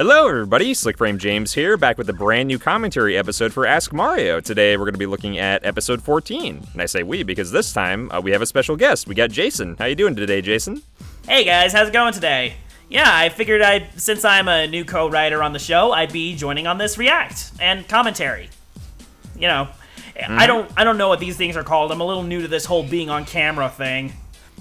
Hello everybody, Slickframe James here, back with a brand new commentary episode for Ask Mario. Today we're going to be looking at episode 14, and I say we because this time we have a special guest. We got Jason. How you doing today, Jason? Hey guys, how's it going today? Yeah, I figured since I'm a new co-writer on the show, I'd be joining on this react and commentary. You know, I don't know what these things are called. I'm a little new to this whole being on camera thing.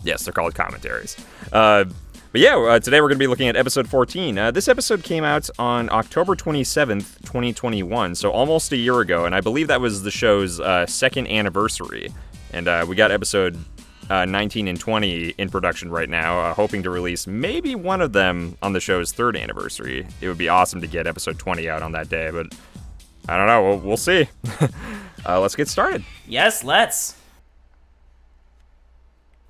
Yes, they're called commentaries. But yeah, today we're going to be looking at episode 14. This episode came out on October 27th, 2021, so almost a year ago, and I believe that was the show's second anniversary. And we got episode 19 and 20 in production right now, hoping to release maybe one of them on the show's third anniversary. It would be awesome to get episode 20 out on that day, but I don't know, we'll see. Let's get started. Yes, let's.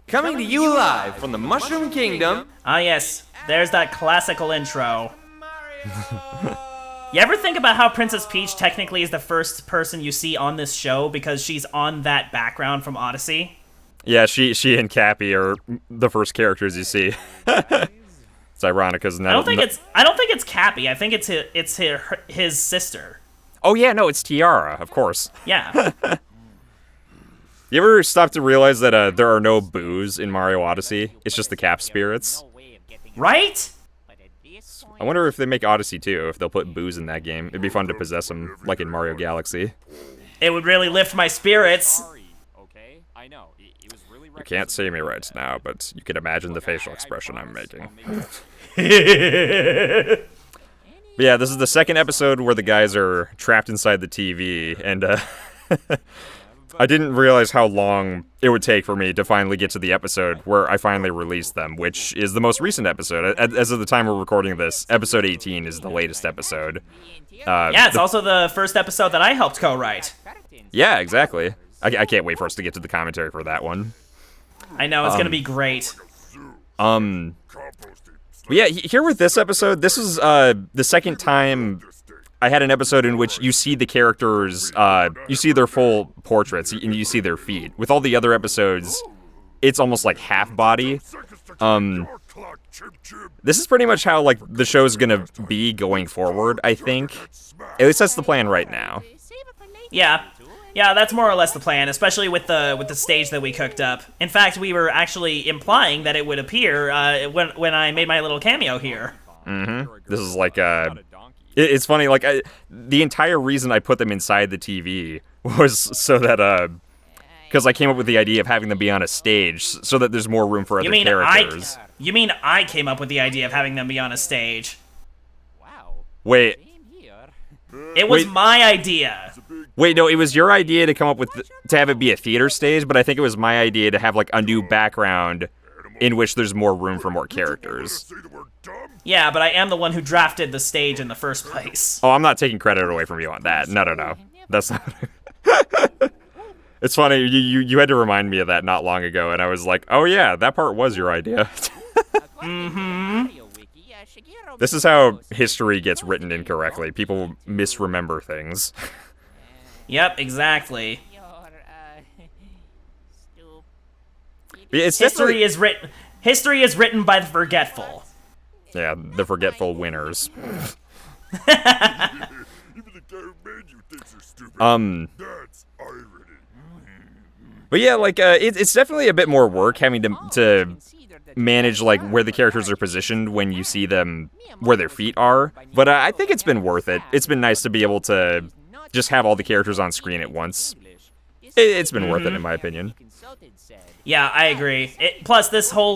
Coming to you live from the Mushroom Kingdom. Ah, yes, there's that classical intro. You ever think about how Princess Peach technically is the first person you see on this show because she's on that background from Odyssey? Yeah, she and Cappy are the first characters you see. It's ironic because I don't think it's Cappy. I think it's his sister. Oh yeah, no, it's Tiara, of course. Yeah. You ever stop to realize that there are no boos in Mario Odyssey? It's just the cap spirits. Right? I wonder if they make Odyssey too, if they'll put boos in that game. It'd be fun to possess them, like in Mario Galaxy. It would really lift my spirits. You can't see me right now, but you can imagine the facial expression I'm making. But yeah, this is the second episode where the guys are trapped inside the TV, and I didn't realize how long it would take for me to finally get to the episode where I finally released them, which is the most recent episode. As of the time we're recording this, episode 18 is the latest episode. Yeah, it's also the first episode that I helped co-write. Yeah, exactly. I can't wait for us to get to the commentary for that one. I know, it's gonna be great. But yeah, here with this episode, this is the second time I had an episode in which you see the characters, you see their full portraits, and you see their feet. With all the other episodes, it's almost like half body. This is pretty much how like the show's gonna be going forward, I think. At least that's the plan right now. Yeah, that's more or less the plan, especially with the stage that we cooked up. In fact, we were actually implying that it would appear when I made my little cameo here. This is like it's funny, like the entire reason I put them inside the TV was so that because I came up with the idea of having them be on a stage so that there's more room for other characters. You mean I came up with the idea of having them be on a stage? Wait. It was my idea. Wait, no, it was your idea to come up with to have it be a theater stage, but I think it was my idea to have like a new background in which there's more room for more characters. Yeah, but I am the one who drafted the stage in the first place. Oh, I'm not taking credit away from you on that. No. That's not... It's funny, you had to remind me of that not long ago, and I was like, oh yeah, that part was your idea. This is how history gets written incorrectly. People misremember things. Yep, exactly. History is written by the forgetful. Yeah, the forgetful winners. But yeah, like it's definitely a bit more work having to manage like where the characters are positioned when you see them where their feet are. But I think it's been worth it. It's been nice to be able to just have all the characters on screen at once. It's been worth it in my opinion. Yeah, I agree. Plus, this whole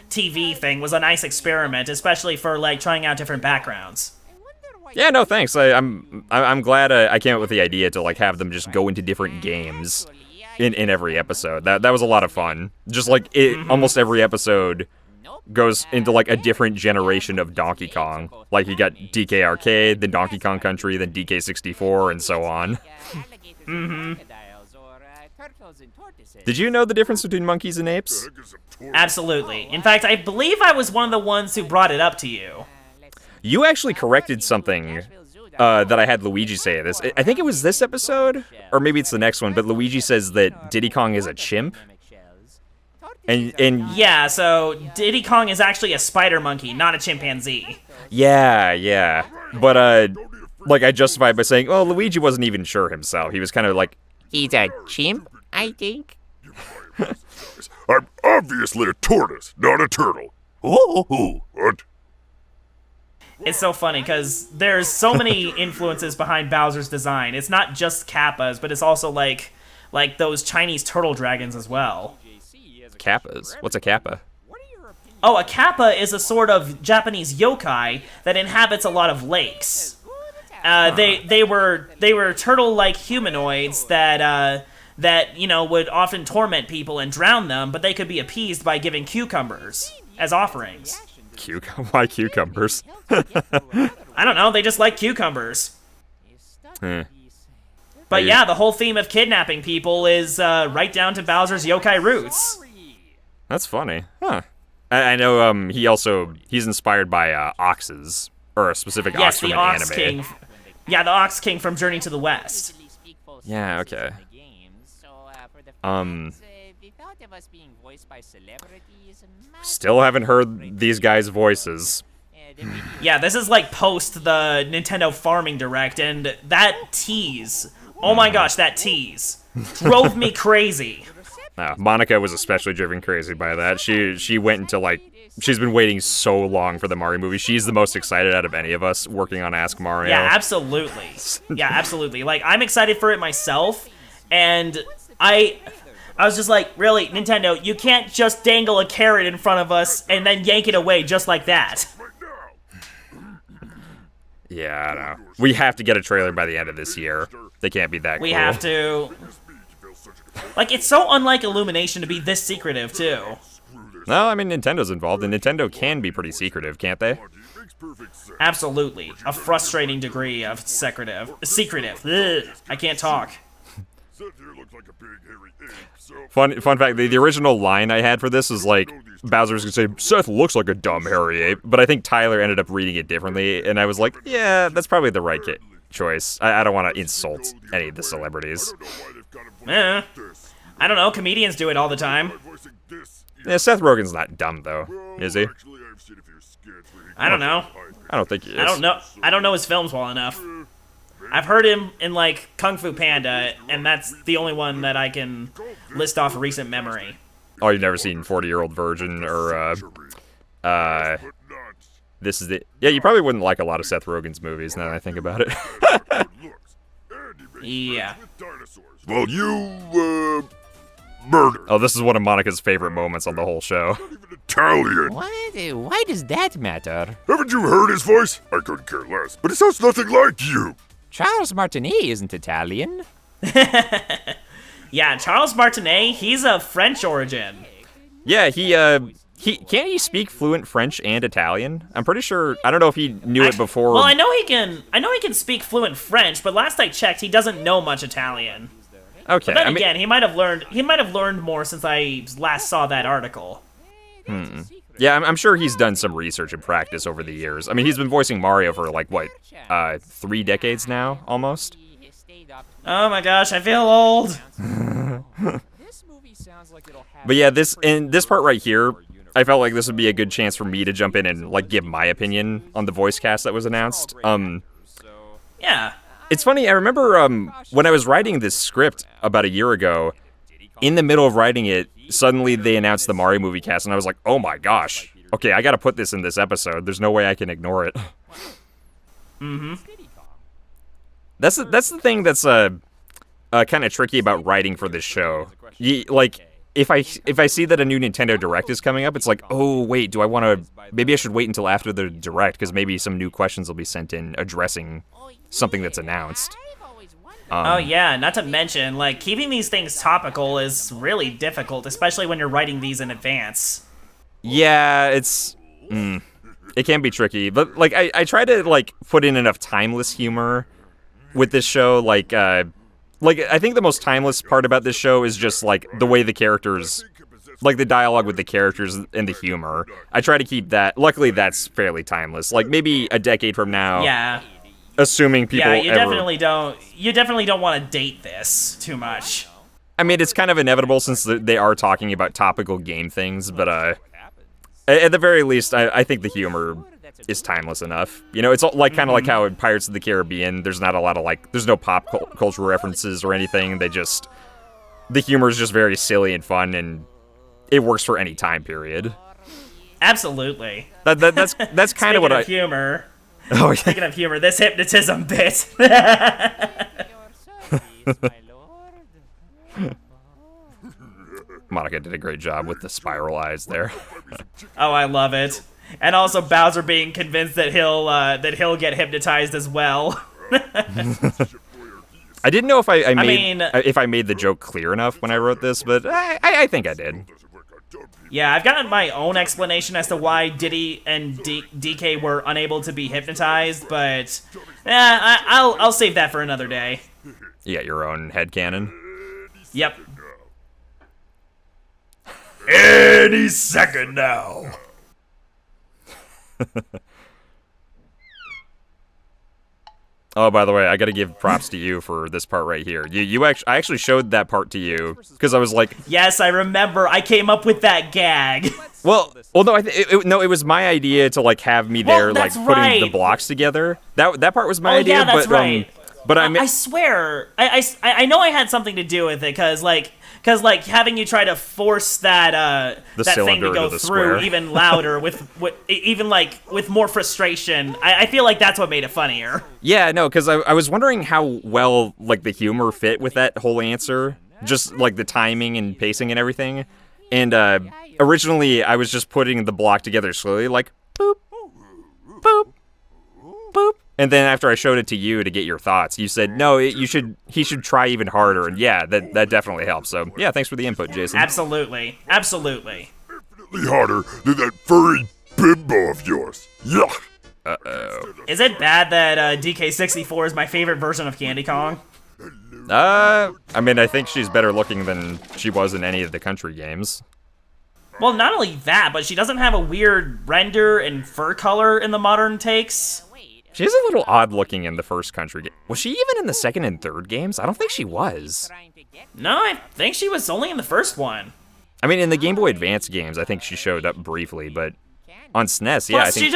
TV thing was a nice experiment, especially for like trying out different backgrounds. Yeah, no, thanks. I'm glad I came up with the idea to like have them just go into different games in every episode. That was a lot of fun. Just like almost every episode goes into like a different generation of Donkey Kong. Like you got DK Arcade, then Donkey Kong Country, then DK 64, and so on. Did you know the difference between monkeys and apes? Absolutely. In fact, I believe I was one of the ones who brought it up to you. You actually corrected something that I had Luigi say this. I think it was this episode, or maybe it's the next one, but Luigi says that Diddy Kong is a chimp. And Yeah, so Diddy Kong is actually a spider monkey, not a chimpanzee. yeah. But like I justified by saying, well, Luigi wasn't even sure himself. He was kind of like, He's a chimp, I think. I'm obviously a tortoise, not a turtle. Oh, what? It's so funny because there's so many influences behind Bowser's design. It's not just kappas, but it's also like those Chinese turtle dragons as well. kappas. What's a kappa? Oh, a kappa is a sort of Japanese yokai that inhabits a lot of lakes. They were turtle-like humanoids that would often torment people and drown them, but they could be appeased by giving cucumbers as offerings. Why cucumbers? I don't know, they just like cucumbers. Eh. But yeah, the whole theme of kidnapping people is right down to Bowser's yokai roots. That's funny. Huh. I know he's inspired by oxes, or a specific ox from an anime. King. Yeah, the Ox King from Journey to the West. Yeah, okay. Still haven't heard these guys' voices. Yeah, this is like post the Nintendo Farming Direct, and that tease, oh my gosh, that tease drove me crazy. Monica was especially driven crazy by that. She went into she's been waiting so long for the Mario movie. She's the most excited out of any of us working on Ask Mario. Yeah, absolutely. Yeah, absolutely. Like, I'm excited for it myself, and I was just like, really, Nintendo, you can't just dangle a carrot in front of us and then yank it away just like that. Yeah, I know. We have to get a trailer by the end of this year. They can't be that cool. We have to. Like, it's so unlike Illumination to be this secretive, too. No, I mean, Nintendo's involved, and Nintendo can be pretty secretive, can't they? Absolutely. A frustrating degree of secretive. Ugh, I can't talk. Fun fact, the original line I had for this is like, Bowser's gonna say, Seth looks like a dumb hairy ape, but I think Tyler ended up reading it differently, and I was like, yeah, that's probably the right choice. I don't want to insult any of the celebrities. I don't know, comedians do it all the time. Yeah, Seth Rogen's not dumb, though, is he? I don't know. I don't think he is. I don't know his films well enough. I've heard him in, like, Kung Fu Panda, and that's the only one that I can list off recent memory. Oh, you've never seen 40-Year-Old Virgin, or, This is it. Yeah, you probably wouldn't like a lot of Seth Rogen's movies, now that I think about it. Yeah. Well, you, murder. Oh, this is one of Monica's favorite moments on the whole show. Italian. What? Why does that matter? Haven't you heard his voice? I couldn't care less, but it sounds nothing like you. Charles Martinet isn't Italian. Yeah, Charles Martinet, he's of French origin. Yeah, can't he speak fluent French and Italian? I'm pretty sure. I don't know if he knew it before. Well, I know he can speak fluent French, but last I checked, he doesn't know much Italian. Okay. But then again, he might have learned more since I last saw that article. Yeah, I'm sure he's done some research and practice over the years. I mean, he's been voicing Mario for like what, 3 decades now, almost. Oh my gosh, I feel old. But yeah, this part right here, I felt like this would be a good chance for me to jump in and like give my opinion on the voice cast that was announced. Yeah. It's funny, I remember when I was writing this script about a year ago, in the middle of writing it, suddenly they announced the Mario movie cast, and I was like, oh my gosh, okay, I gotta put this in this episode. There's no way I can ignore it. Mm-hmm. That's the thing that's kind of tricky about writing for this show. Like, if I see that a new Nintendo Direct is coming up, it's like, oh wait, do I want to? Maybe I should wait until after the Direct, because maybe some new questions will be sent in addressing something that's announced. Oh yeah, not to mention, like, keeping these things topical is really difficult, especially when you're writing these in advance. Yeah, it can be tricky, but like I try to like put in enough timeless humor with this show. Like I think the most timeless part about this show is just like the way the characters, like the dialogue with the characters and the humor. I try to keep that. Luckily, that's fairly timeless. Like maybe a decade from now. Yeah. Assuming people. Yeah, you definitely don't want to date this too much. I mean, it's kind of inevitable since they are talking about topical game things, but at the very least, I think the humor is timeless enough. You know, it's like kind of like how in Pirates of the Caribbean, there's not a lot of there's no pop culture references or anything. The humor is just very silly and fun, and it works for any time period. Absolutely. That's kind of what I. Humor. Oh, yeah. Speaking of humor, this hypnotism bit. Monica did a great job with the spiral eyes there. Oh, I love it. And also Bowser being convinced that he'll get hypnotized as well. I didn't know if I made the joke clear enough when I wrote this, but I think I did. Yeah, I've got my own explanation as to why Diddy and DK were unable to be hypnotized, but I'll save that for another day. You got your own headcanon? Yep. Any second now. Oh, by the way, I gotta give props to you for this part right here. I actually showed that part to you because I was like, yes, I remember. I came up with that gag. Well, no, it was my idea to have me there, that's putting right. the blocks together. That part was my idea. Yeah, that's right. But I swear, I know I had something to do with it, because having you try to force that thing to go through square. even louder with more frustration. I feel like that's what made it funnier. Yeah, no, because I was wondering how well the humor fit with that whole answer, just the timing and pacing and everything. And originally I was just putting the block together slowly, boop, boop, boop. And then after I showed it to you to get your thoughts, you said, no, he should try even harder. And yeah, that definitely helps. So yeah, thanks for the input, Jason. Absolutely. Absolutely. Infinitely harder than that furry bimbo of yours. Yuck. Uh-oh. Is it bad that DK64 is my favorite version of Candy Kong? I mean, I think she's better looking than she was in any of the country games. Well, not only that, but she doesn't have a weird render and fur color in the modern takes. She is a little odd looking in the first country game. Was she even in the second and third games? I don't think she was. No, I think she was only in the first one. I mean, in the Game Boy Advance games, I think she showed up briefly, but on SNES, yeah, I think...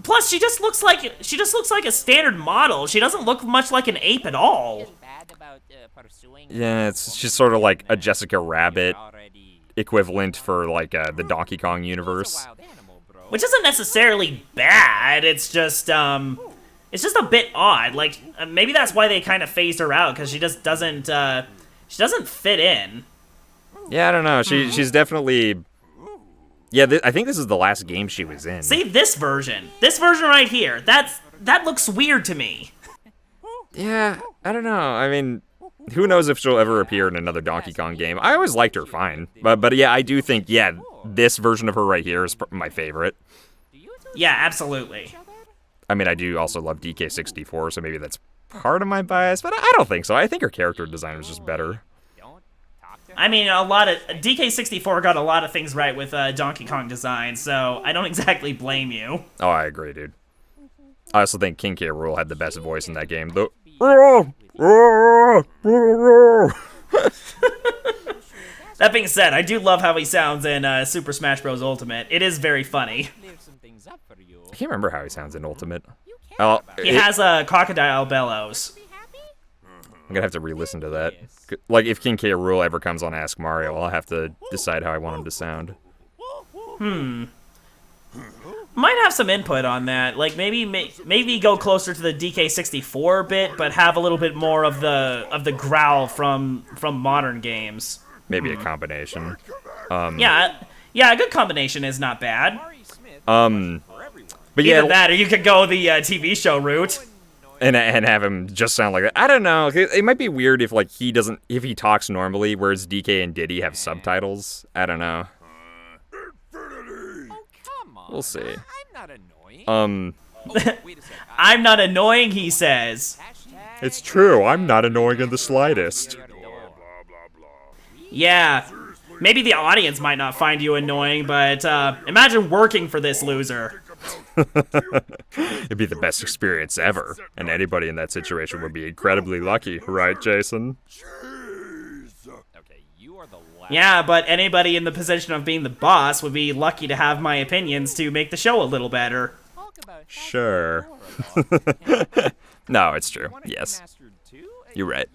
Plus, she just looks like a standard model. She doesn't look much like an ape at all. Yeah, she's sort of like a Jessica Rabbit equivalent for the Donkey Kong universe. Which isn't necessarily bad. It's just a bit odd. Maybe that's why they kind of phased her out, because she just doesn't fit in. Yeah, I don't know. She's definitely. Yeah, I think this is the last game she was in. See, this version right here. That looks weird to me. Yeah, I don't know. I mean, who knows if she'll ever appear in another Donkey Kong game. I always liked her fine. But yeah, I do think, this version of her right here is my favorite. Yeah, absolutely. I mean, I do also love DK64, so maybe that's part of my bias, but I don't think so. I think her character design was just better. I mean, DK64 got a lot of things right with Donkey Kong design, so I don't exactly blame you. Oh, I agree, dude. I also think King K. Rool had the best voice in that game, though. That being said, I do love how he sounds in Super Smash Bros. Ultimate. It is very funny. I can't remember how he sounds in Ultimate. He has crocodile bellows. I'm gonna have to re-listen to that. If King K. Rool ever comes on Ask Mario, I'll have to decide how I want him to sound. Might have some input on that. Maybe go closer to the DK64 bit, but have a little bit more of the growl from modern games. Maybe a combination. Yeah, a good combination is not bad. But Either that, or you could go the TV show route. And have him just sound like that. I don't know. It might be weird if he talks normally, whereas DK and Diddy have subtitles. I don't know. We'll see. I'm not annoying. I'm not annoying, he says. It's true. I'm not annoying in the slightest. Yeah. Maybe the audience might not find you annoying, but imagine working for this loser. It'd be the best experience ever, and anybody in that situation would be incredibly lucky, right, Jason? Yeah, but anybody in the position of being the boss would be lucky to have my opinions to make the show a little better. Sure. No, it's true. Yes. You're right.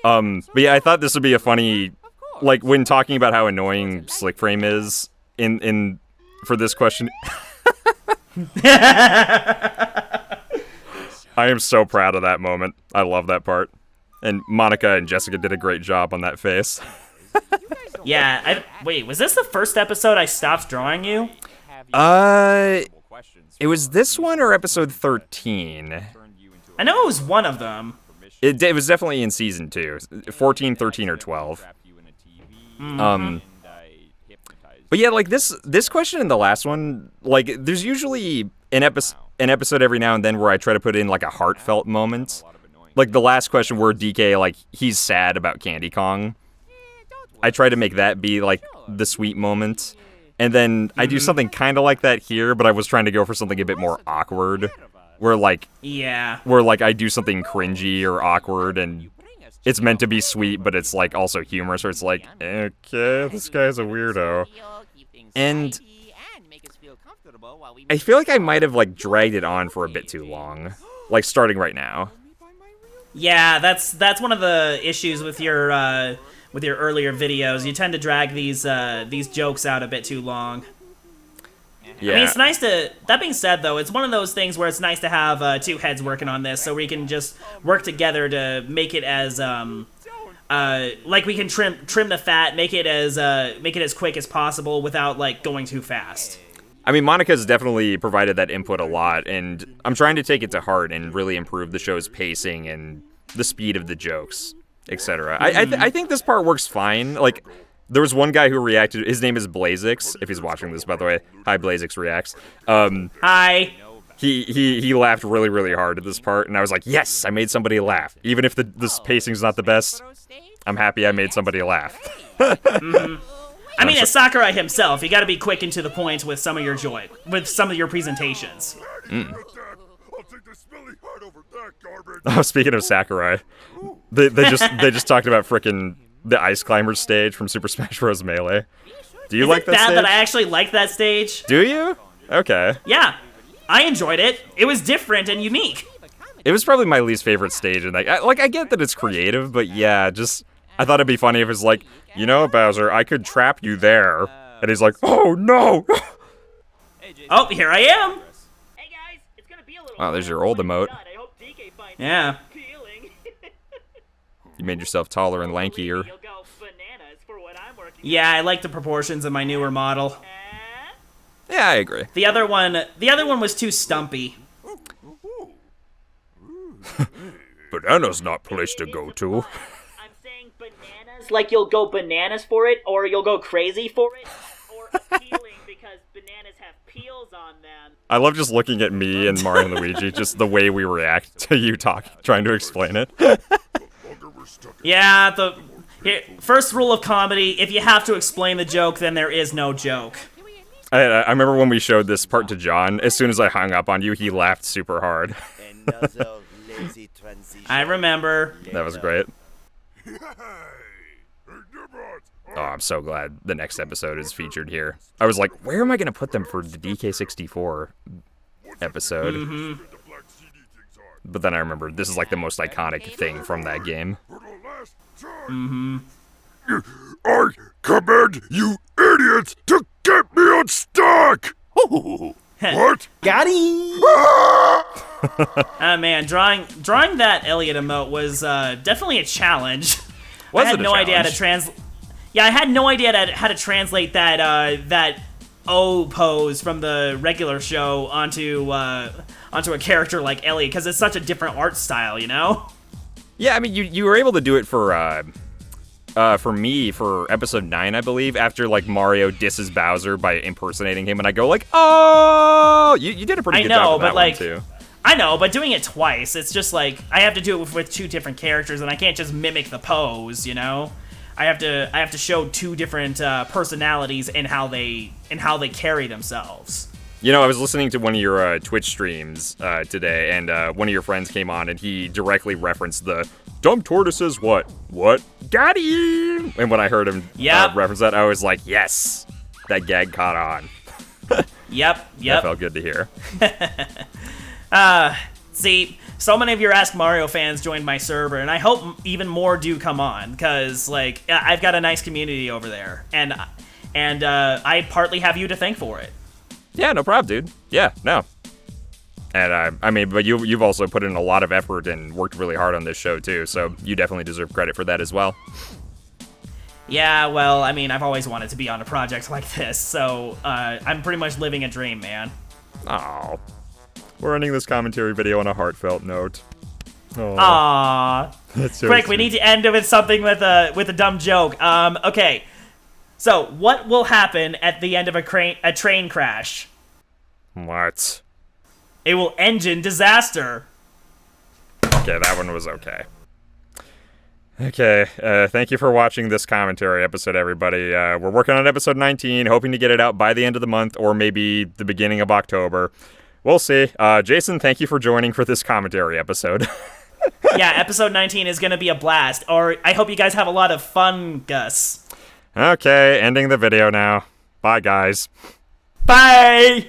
But yeah, I thought this would be a funny, like, when talking about how annoying Slickframe is for this question. I am so proud of that moment. I love that part. And Monica and Jessica did a great job on that face. Yeah, wait, was this the first episode I stopped drawing you? It was this one or episode 13? I know it was one of them. It was definitely in season 2. 14, 13, or 12. But yeah, like this question and the last one, like, there's usually an episode every now and then where I try to put in, like, a heartfelt moment. Like the last question where DK, like, he's sad about Candy Kong. I try to make that be, like, the sweet moment. And then I do something kind of like that here, but I was trying to go for something a bit more awkward. Where, like, I do something cringy or awkward, and it's meant to be sweet, but it's, like, also humorous, or it's like, okay, this guy's a weirdo. And I feel like I might have, like, dragged it on for a bit too long. Like, starting right now. Yeah, that's one of the issues with your earlier videos. You tend to drag these jokes out a bit too long. Yeah. I mean, it's nice to... That being said, though, it's one of those things where it's nice to have two heads working on this, so we can just work together to make it as like, we can trim the fat, make it as quick as possible without, like, going too fast. I mean, Monica's definitely provided that input a lot, and I'm trying to take it to heart and really improve the show's pacing and the speed of the jokes, etc. I think this part works fine. Like, there was one guy who reacted. His name is Blazix. If he's watching this, by the way, hi, Blazix Reacts. Hi. He laughed really, really hard at this part, and I was like, yes, I made somebody laugh. Even if this pacing's not the best, I'm happy I made somebody laugh. I mean, as Sakurai himself, you got to be quick and to the point with some of your presentations. Oh, speaking of Sakurai, they just talked about frickin' the Ice Climber stage from Super Smash Bros. Melee. Do you like that stage? Is it bad that I actually like that stage? Do you? Okay. Yeah, I enjoyed it. It was different and unique. It was probably my least favorite stage, and I get that it's creative, but yeah, just I thought it'd be funny if it's like, you know, Bowser, I could trap you there, and he's like, oh no. Oh, here I am. Hey guys, it's gonna be a little. Wow, there's your old emote. Yeah. You made yourself taller and lankier. Yeah, I like the proportions of my newer model. Yeah, I agree. The other one was too stumpy. Banana's not place to go to. I'm saying bananas like you'll go bananas for it, or you'll go crazy for it, or appealing because bananas have peels on them. I love just looking at me and Mario and Luigi, just the way we react to you trying to explain it. Yeah, first rule of comedy, if you have to explain the joke, then there is no joke. I remember when we showed this part to John, as soon as I hung up on you, he laughed super hard. I remember. That was great. Oh, I'm so glad the next episode is featured here. I was like, where am I going to put them for the DK64 episode? Mm-hmm. But then I remember this is like the most iconic thing from that game. Mm-hmm. I command you idiots to get me unstuck! What? Got him! Man, drawing that Elliot emote was definitely a challenge. I had no idea how to translate. Yeah, I had no idea how to translate that O pose from the regular show onto a character like Elliot, because it's such a different art style, you know? Yeah, I mean, you were able to do it for me for episode 9, I believe, after like Mario disses Bowser by impersonating him, and I go like, oh, you did a pretty good job with that one too. I know, but doing it twice, it's just like I have to do it with two different characters, and I can't just mimic the pose, you know? I have to show two different personalities in how they carry themselves. You know, I was listening to one of your Twitch streams today, and one of your friends came on, and he directly referenced the dumb tortoises what got him! And when I heard him Yep. reference that, I was like, yes, that gag caught on. Yep. That felt good to hear. See, so many of your Ask Mario fans joined my server, and I hope even more do come on, because, like, I've got a nice community over there, and I partly have you to thank for it. Yeah, no problem, dude. Yeah, no. And, I mean, but you've also put in a lot of effort and worked really hard on this show, too, so you definitely deserve credit for that as well. Yeah, well, I mean, I've always wanted to be on a project like this, so I'm pretty much living a dream, man. Oh, we're ending this commentary video on a heartfelt note. Aww. That's so Quick, sweet. we need to end it with something with a dumb joke. Okay. So, what will happen at the end of a train crash? What? It will engine disaster. Okay, that one was okay. Okay, thank you for watching this commentary episode, everybody. We're working on episode 19, hoping to get it out by the end of the month or maybe the beginning of October. We'll see. Jason, thank you for joining for this commentary episode. Yeah, episode 19 is going to be a blast. Or I hope you guys have a lot of fun, Gus. Okay, ending the video now. Bye, guys. Bye!